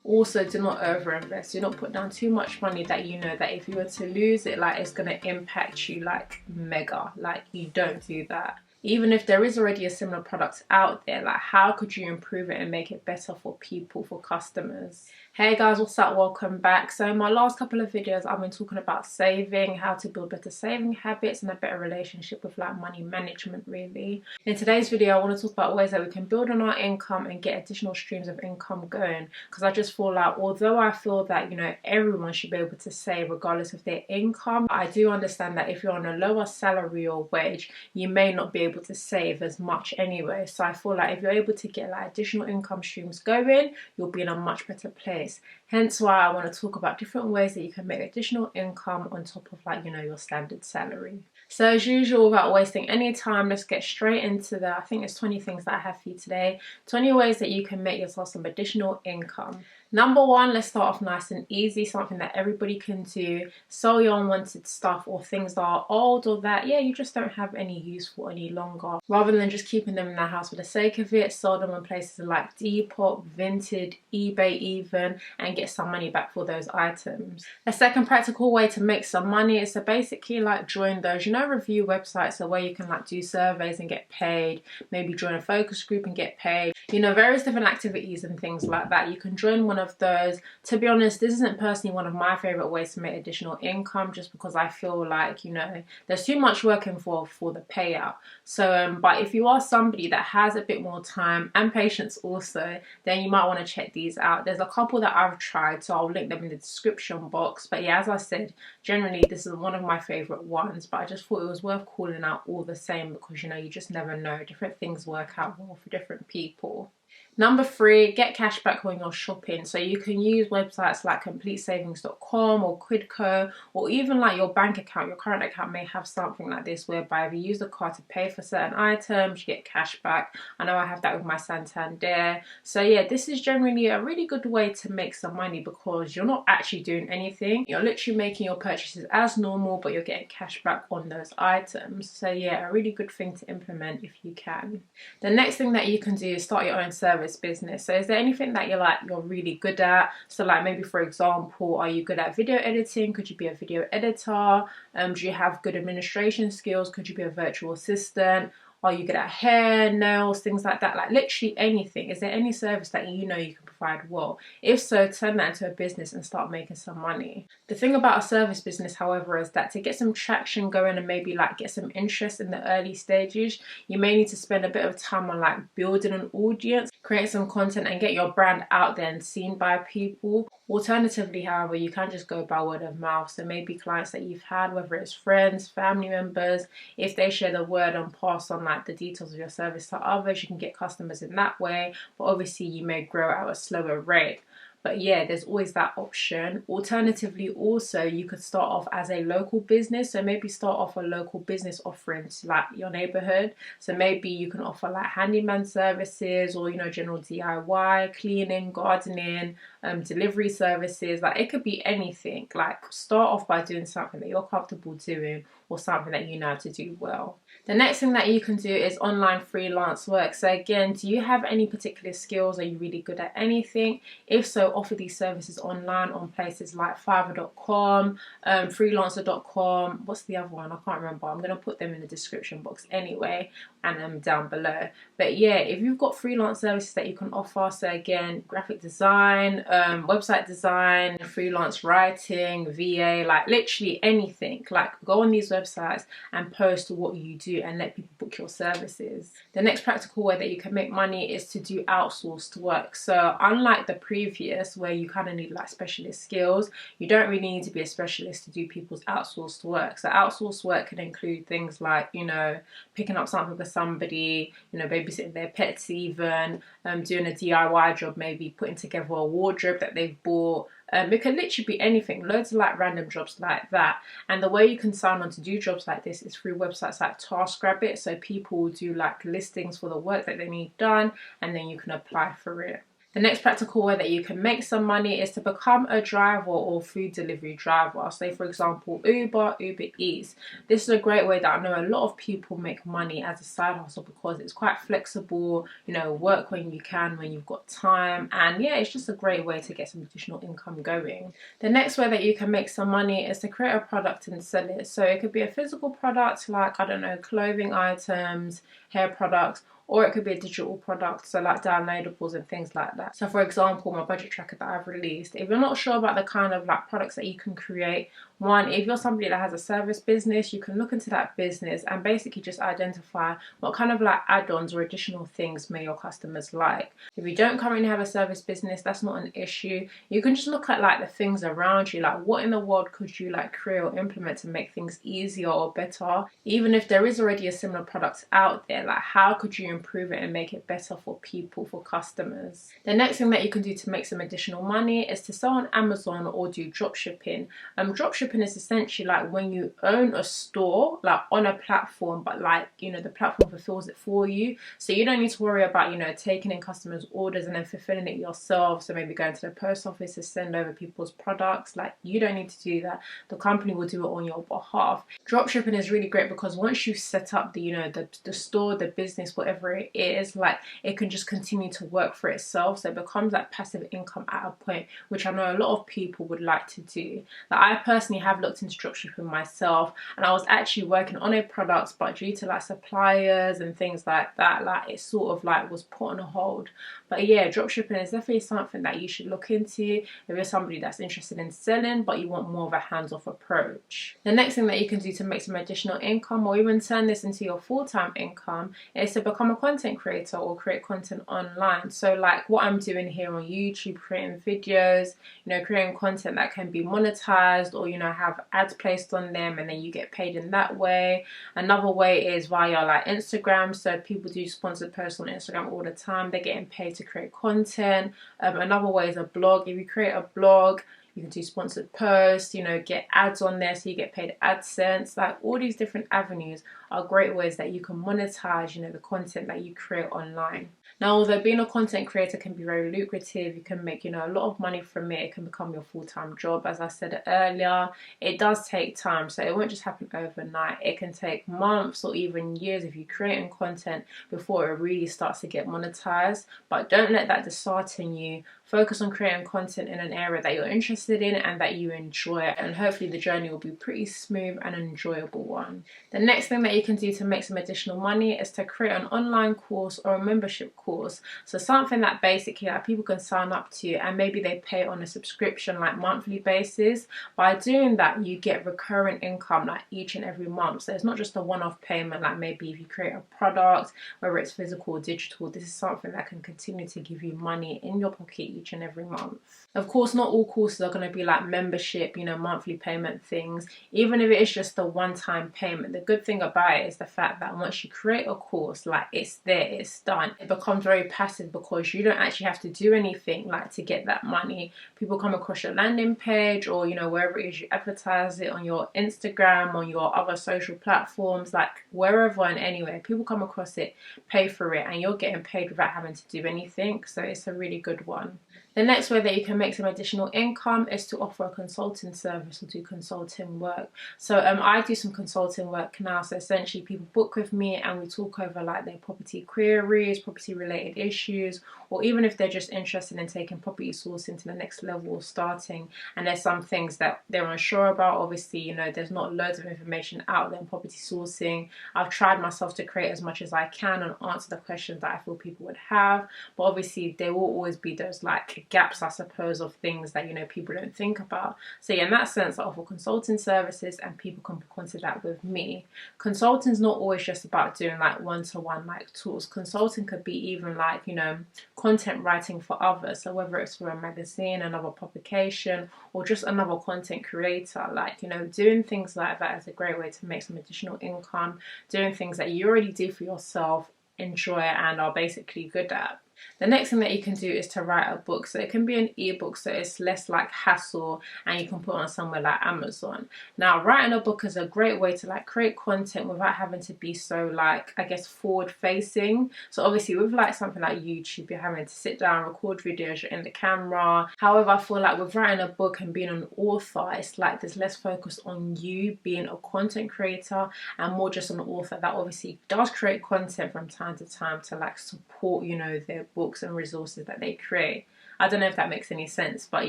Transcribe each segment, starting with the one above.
Also, do not overinvest. Do not put down too much money that you know that if you were to lose it, like it's gonna impact you like mega. Like, you don't do that. Even if there is already a similar product out there, like how could you improve it and make it better for people, for customers? Hey guys, what's up? Welcome back. So in my last couple of videos, I've been talking about saving, how to build better saving habits and a better relationship with like money management really. In today's video, I want to talk about ways that we can build on our income and get additional streams of income going, because I just feel like, although I feel that, you know, everyone should be able to save regardless of their income, I do understand that if you're on a lower salary or wage, you may not be able to save as much anyway. So I feel like if you're able to get like additional income streams going, you'll be in a much better place. Hence why I want to talk about different ways that you can make additional income on top of, like, you know, your standard salary. So as usual, without wasting any time, let's get straight into I think it's 20 things that I have for you today. 20 ways that you can make yourself some additional income. Number one, let's start off nice and easy, something that everybody can do. Sell your unwanted stuff or things that are old or that, yeah, you just don't have any use for any longer. Rather than just keeping them in the house for the sake of it, sell them on places like Depop, Vinted, eBay even, and get some money back for those items. A second practical way to make some money is to basically like join those, you know, review websites, so where you can like do surveys and get paid, maybe join a focus group and get paid, you know, various different activities and things like that. You can join one of those. To be honest, this isn't personally one of my favorite ways to make additional income, just because I feel like, you know, there's too much work involved for the payout. So but if you are somebody that has a bit more time and patience also, then you might want to check these out. There's a couple that I've tried, so I'll link them in the description box. But yeah, as I said, generally this is one of my favorite ones, but I just thought it was worth calling out all the same, because, you know, you just never know, different things work out well for different people. Number three, get cash back when you're shopping. So you can use websites like CompleteSavings.com or Quidco, or even like your bank account. Your current account may have something like this, whereby if you use the card to pay for certain items, you get cash back. I know I have that with my Santander. So yeah, this is generally a really good way to make some money, because you're not actually doing anything. You're literally making your purchases as normal, but you're getting cash back on those items. So yeah, a really good thing to implement if you can. The next thing that you can do is start your own service business. So is there anything that you're really good at? So like maybe, for example, are you good at video editing? Could you be a video editor? Do you have good administration skills? Could you be a virtual assistant? Are you good at hair, nails, things like that? Like literally anything. Is there any service that you know you can provide well? If so, turn that into a business and start making some money. The thing about a service business, however, is that to get some traction going and maybe like get some interest in the early stages, you may need to spend a bit of time on like building an audience, create some content and get your brand out there and seen by people. Alternatively, however, you can just go by word of mouth. So maybe clients that you've had, whether it's friends, family members, if they share the word and pass on like the details of your service to others, you can get customers in that way. But obviously you may grow at a slower rate. But yeah, there's always that option. Alternatively, also, you could start off as a local business. So maybe start off a local business offering to like your neighborhood. So maybe you can offer like handyman services, or, you know, general DIY, cleaning, gardening, delivery services. Like it could be anything. Like start off by doing something that you're comfortable doing, or something that you know how to do well. The next thing that you can do is online freelance work. So again, do you have any particular skills? Are you really good at anything? If so, offer these services online on places like Fiverr.com, Freelancer.com. What's the other one? I can't remember. I'm going to put them in the description box anyway, and down below. But yeah, if you've got freelance services that you can offer, so again, graphic design, website design, freelance writing, VA, like literally anything, like go on these websites and post what you do and let people book your services. The next practical way that you can make money is to do outsourced work. So unlike the previous, where you kind of need like specialist skills, you don't really need to be a specialist to do people's outsourced work. So outsourced work can include things like, you know, picking up something for somebody, you know, babysitting their pets even, doing a DIY job, maybe putting together a wardrobe that they've bought. It can literally be anything, loads of like random jobs like that. And the way you can sign on to do jobs like this is through websites like TaskRabbit. So people will do like listings for the work that they need done, and then you can apply for it. The next practical way that you can make some money is to become a driver or food delivery driver. Say for example, Uber Eats. This is a great way that I know a lot of people make money as a side hustle because it's quite flexible, you know, work when you can, when you've got time, and yeah, it's just a great way to get some additional income going. The next way that you can make some money is to create a product and sell it. So it could be a physical product like, I don't know, clothing items, hair products, or it could be a digital product, so like downloadables and things like that. So for example, my budget tracker that I've released, if you're not sure about the kind of like products that you can create, one, if you're somebody that has a service business, you can look into that business and basically just identify what kind of like add-ons or additional things may your customers like. If you don't currently have a service business, that's not an issue. You can just look at like the things around you, like what in the world could you like create or implement to make things easier or better. Even if there is already a similar product out there, like how could you improve it and make it better for people, for customers. The next thing that you can do to make some additional money is to sell on Amazon or do drop shipping. Drop shipping is essentially like when you own a store like on a platform, but like, you know, the platform fulfills it for you, so you don't need to worry about, you know, taking in customers' orders and then fulfilling it yourself. So maybe going to the post office to send over people's products, like you don't need to do that. The company will do it on your behalf. Drop shipping is really great because once you set up the, you know, the store, the business, whatever it is, like it can just continue to work for itself. So it becomes like passive income at a point, which I know a lot of people would like to do. Like I personally have looked into dropshipping myself, and I was actually working on a product, but due to like suppliers and things like that, like it sort of like was put on a hold. But yeah, dropshipping is definitely something that you should look into if you're somebody that's interested in selling but you want more of a hands-off approach. The next thing that you can do to make some additional income, or even turn this into your full-time income, is to become a content creator or create content online. So like what I'm doing here on YouTube, creating videos, you know, creating content that can be monetized, or, you know, have ads placed on them and then you get paid in that way. Another way is via like Instagram. So people do sponsored posts on Instagram all the time, they're getting paid to create content. Another way is a blog. If you create a blog, you can do sponsored posts, you know, get ads on there so you get paid AdSense. Like all these different avenues are great ways that you can monetize, you know, the content that you create online. Now, although being a content creator can be very lucrative, you can make, you know, a lot of money from it. It can become your full-time job. As I said earlier, it does take time, so it won't just happen overnight. It can take months or even years if you're creating content before it really starts to get monetized. But don't let that dishearten you. Focus on creating content in an area that you're interested in and that you enjoy, and hopefully the journey will be pretty smooth and an enjoyable one. The next thing that you can do to make some additional money is to create an online course or a membership course. So something that basically like people can sign up to, and maybe they pay on a subscription like monthly basis. By doing that, you get recurrent income like each and every month. So it's not just a one-off payment, like maybe if you create a product, whether it's physical or digital, this is something that can continue to give you money in your pocket each and every month. Of course, not all courses are going to be like membership, you know, monthly payment things. Even if it is just a one-time payment, the good thing about it is the fact that once you create a course, like it's there, it's done. It becomes very passive because you don't actually have to do anything like to get that money. People come across your landing page, or, you know, wherever it is you advertise it on your Instagram, on your other social platforms, like wherever and anywhere, people come across it, pay for it, and you're getting paid without having to do anything. So it's a really good one. The next way that you can make some additional income is to offer a consulting service or do consulting work. So I do some consulting work now. So essentially people book with me and we talk over like their property queries, property related issues, or even if they're just interested in taking property sourcing to the next level or starting, and there's some things that they're unsure about. Obviously, you know, there's not loads of information out there in property sourcing. I've tried myself to create as much as I can and answer the questions that I feel people would have, but obviously there will always be those like gaps, I suppose, of things that, you know, people don't think about. So yeah, in that sense, I offer consulting services and people can book onto that with me. Consulting's not always just about doing like one-to-one like tools. Consulting could be even like, you know, content writing for others. So whether it's for a magazine, another publication, or just another content creator, like, you know, doing things like that is a great way to make some additional income, doing things that you already do for yourself, enjoy, and are basically good at. The next thing that you can do is to write a book. So it can be an ebook, so it's less like hassle, and you can put it on somewhere like Amazon. Now, writing a book is a great way to like create content without having to be so like, I guess, forward facing. So obviously with like something like YouTube, you're having to sit down, record videos, you're in the camera. However, I feel like with writing a book and being an author, it's like there's less focus on you being a content creator and more just an author that obviously does create content from time to time to like support, you know, their books and resources that they create. I don't know if that makes any sense, but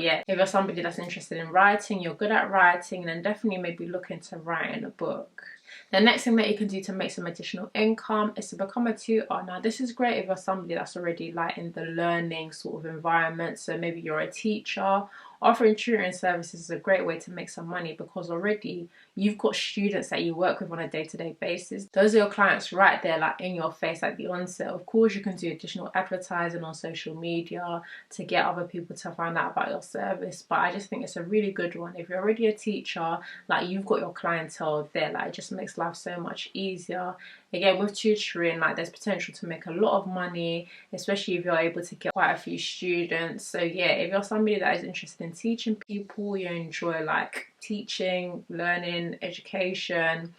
yeah, if you're somebody that's interested in writing, you're good at writing, then definitely maybe look into writing a book. The next thing that you can do to make some additional income is to become a tutor. Now, this is great if you're somebody that's already like in the learning sort of environment. So maybe you're a teacher. Offering tutoring services is a great way to make some money because already you've got students that you work with on a day-to-day basis. Those are your clients right there, like in your face at the onset. Of course, you can do additional advertising on social media to get other people to find out about your service. But I just think it's a really good one. If you're already a teacher, like you've got your clientele there, like it just makes life so much easier. Again, with tutoring, like there's potential to make a lot of money, especially if you're able to get quite a few students. So yeah, if you're somebody that is interested in teaching people, you enjoy like teaching, learning, education,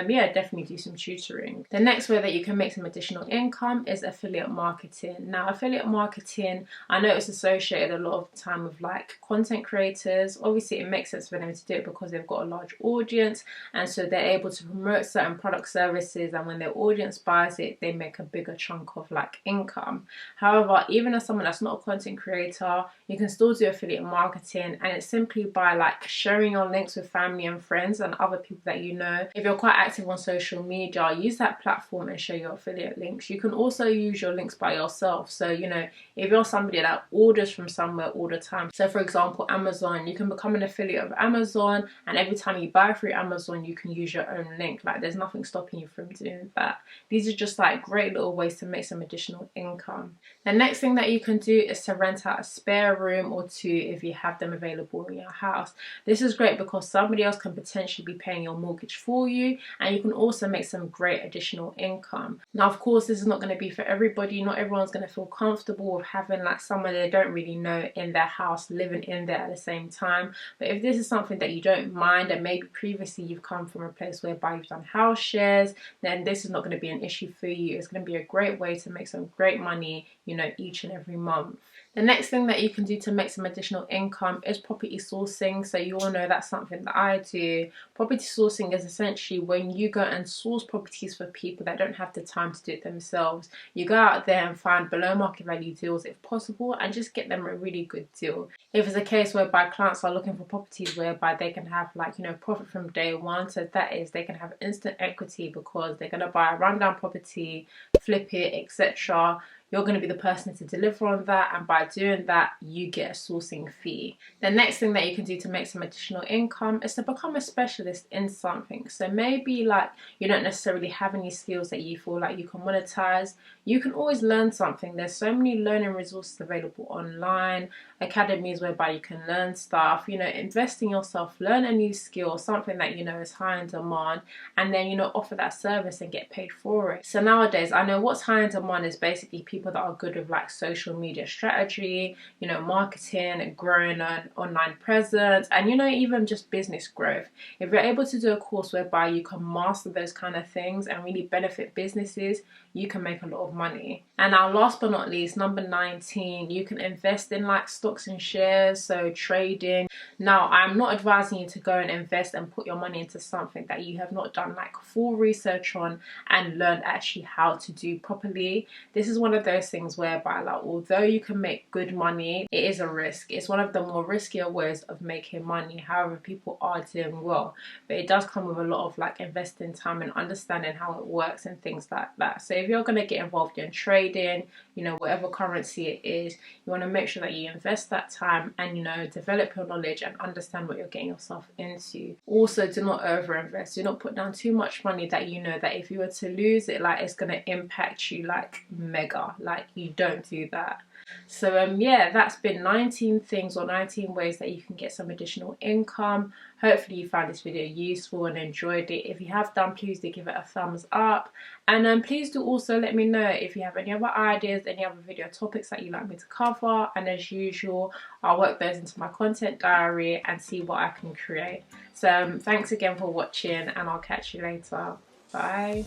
yeah, definitely do some tutoring. The next way that you can make some additional income is affiliate marketing. Now, affiliate marketing, I know it's associated a lot of the time with like content creators. Obviously, it makes sense for them to do it because they've got a large audience, and so they're able to promote certain product services, and when their audience buys it, they make a bigger chunk of like income. However, even as someone that's not a content creator, you can still do affiliate marketing, and it's simply by like sharing your links with family and friends and other people that you know. If you're quite active on social media, use that platform and share your affiliate links. You can also use your links by yourself. So, you know, if you're somebody that orders from somewhere all the time, so for example, Amazon, you can become an affiliate of Amazon, and every time you buy through Amazon, you can use your own link. Like there's nothing stopping you from doing that. These are just like great little ways to make some additional income. The next thing that you can do is to rent out a spare room or two if you have them available in your house. This is great because somebody else can potentially be paying your mortgage for you, and you can also make some great additional income. Now, of course, this is not going to be for everybody. Not everyone's going to feel comfortable with having like someone they don't really know in their house living in there at the same time. But if this is something that you don't mind, and maybe previously you've come from a place whereby you've done house shares, then this is not going to be an issue for you. It's going to be a great way to make some great money, you know, each and every month. The next thing that you can do to make some additional income is property sourcing. So you all know that's something that I do. Property sourcing is essentially when you go and source properties for people that don't have the time to do it themselves. You go out there and find below market value deals if possible, and just get them a really good deal. If it's a case whereby clients are looking for properties whereby they can have like, you know, profit from day one, so that is they can have instant equity because they're going to buy a rundown property, flip it, etc. You're going to be the person to deliver on that, and by doing that, you get a sourcing fee. The next thing that you can do to make some additional income is to become a specialist in something. So maybe like you don't necessarily have any skills that you feel like you can monetize. You can always learn something. There's so many learning resources available online, academies whereby you can learn stuff, you know, invest in yourself, learn a new skill, something that you know is high in demand, and then, you know, offer that service and get paid for it. So nowadays, I know what's high in demand is basically people that are good with like social media strategy, you know, marketing, growing an online presence, and, you know, even just business growth. If you're able to do a course whereby you can master those kind of things and really benefit businesses, you can make a lot of money. And now last but not least, number 19, you can invest in like stocks and shares, so trading. Now, I'm not advising you to go and invest and put your money into something that you have not done like full research on and learned actually how to do properly. This is one of those things whereby like although you can make good money, it is a risk. It's one of the more riskier ways of making money. However, people are doing well, but it does come with a lot of like investing time and understanding how it works and things like that. So if you're going to get involved in trading, you know, whatever currency it is, you want to make sure that you invest that time and, you know, develop your knowledge and understand what you're getting yourself into. Also, do not overinvest. Do not put down too much money that you know that if you were to lose it, like it's going to impact you like mega. Like, you don't do that. So yeah, that's been 19 things or 19 ways that you can get some additional income. Hopefully you found this video useful and enjoyed it. If you have done, please do give it a thumbs up, and please do also let me know if you have any other ideas, any other video topics that you'd like me to cover, and as usual I'll work those into my content diary and see what I can create. So thanks again for watching, and I'll catch you later. Bye.